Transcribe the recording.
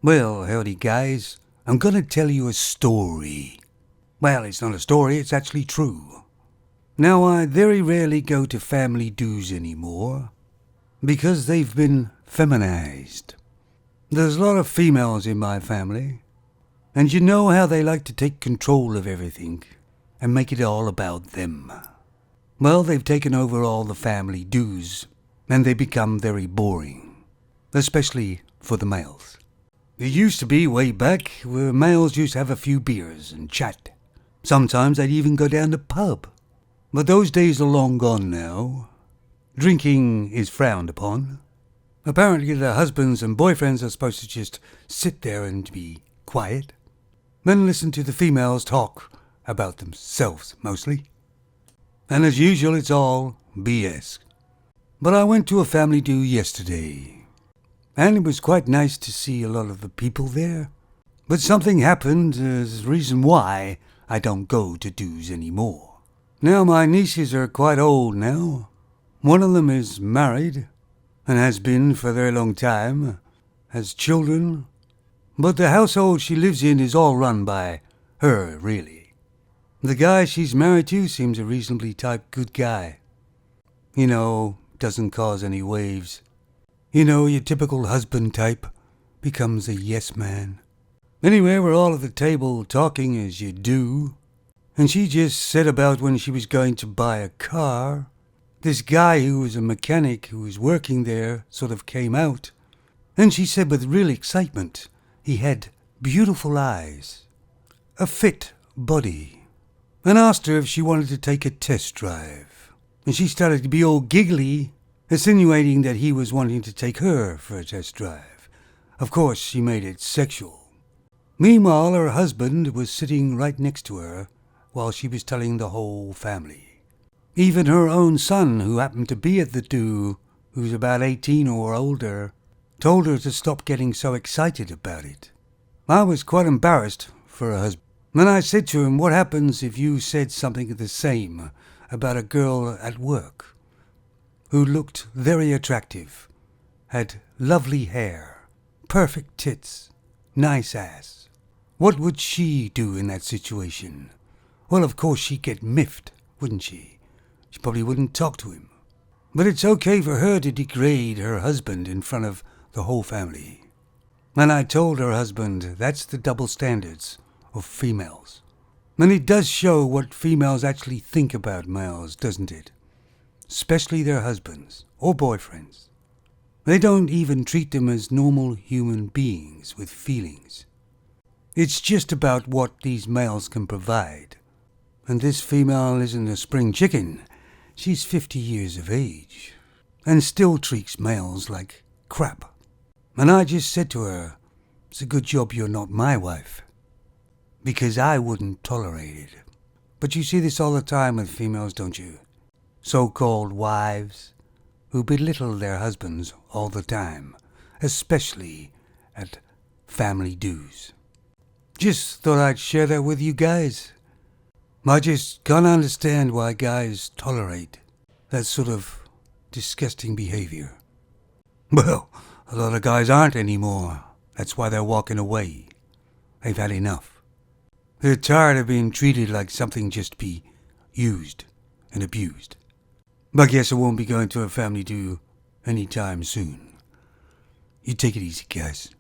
Well, howdy guys. I'm gonna tell you a story. Well, it's not a story, it's actually true. Now, I very rarely go to family dues anymore because they've been feminized. There's a lot of females in my family, and you know how they like to take control of everything and make it all about them. Well, they've taken over all the family dues, and they become very boring, especially for the males. It used to be way back where males used to have a few beers and chat. Sometimes they'd even go down the pub. But those days are long gone now. Drinking is frowned upon. Apparently the husbands and boyfriends are supposed to just sit there and be quiet, then listen to the females talk about themselves mostly. And as usual, it's all BS. But I went to a family do yesterday, and it was quite nice to see a lot of the people there. But something happened as the reason why I don't go to dues anymore. Now my nieces are quite old now. One of them is married, and has been for a very long time, has children, but the household she lives in is all run by her, really. The guy she's married to seems a reasonably type good guy. You know, doesn't cause any waves. You know, your typical husband type becomes a yes man. Anyway, we're all at the table talking as you do, and she just said about when she was going to buy a car. This guy who was a mechanic who was working there sort of came out, and she said with real excitement he had beautiful eyes, a fit body, and asked her if she wanted to take a test drive. And she started to be all giggly, insinuating that he was wanting to take her for a test drive. Of course, she made it sexual. Meanwhile, her husband was sitting right next to her while she was telling the whole family. Even her own son, who happened to be at the do, who's about 18 or older, told her to stop getting so excited about it. I was quite embarrassed for her husband. Then I said to him, what happens if you said something the same about a girl at work who looked very attractive, had lovely hair, perfect tits, nice ass? What would she do in that situation? Well, of course she'd get miffed, wouldn't she? She probably wouldn't talk to him. But it's okay for her to degrade her husband in front of the whole family. And I told her husband that's the double standards of females. And it does show what females actually think about males, doesn't it? Especially their husbands or boyfriends. They don't even treat them as normal human beings with feelings. It's just about what these males can provide. And this female isn't a spring chicken. She's 50 years of age and still treats males like crap. And I just said to her, it's a good job you're not my wife, because I wouldn't tolerate it. But you see this all the time with females, don't you? So-called wives who belittle their husbands all the time, especially at family dues. Just thought I'd share that with you guys. I just can't understand why guys tolerate that sort of disgusting behavior. Well, a lot of guys aren't anymore. That's why they're walking away. They've had enough. They're tired of being treated like something just to be used and abused. But I guess I won't be going to a family do anytime soon. You take it easy, guys.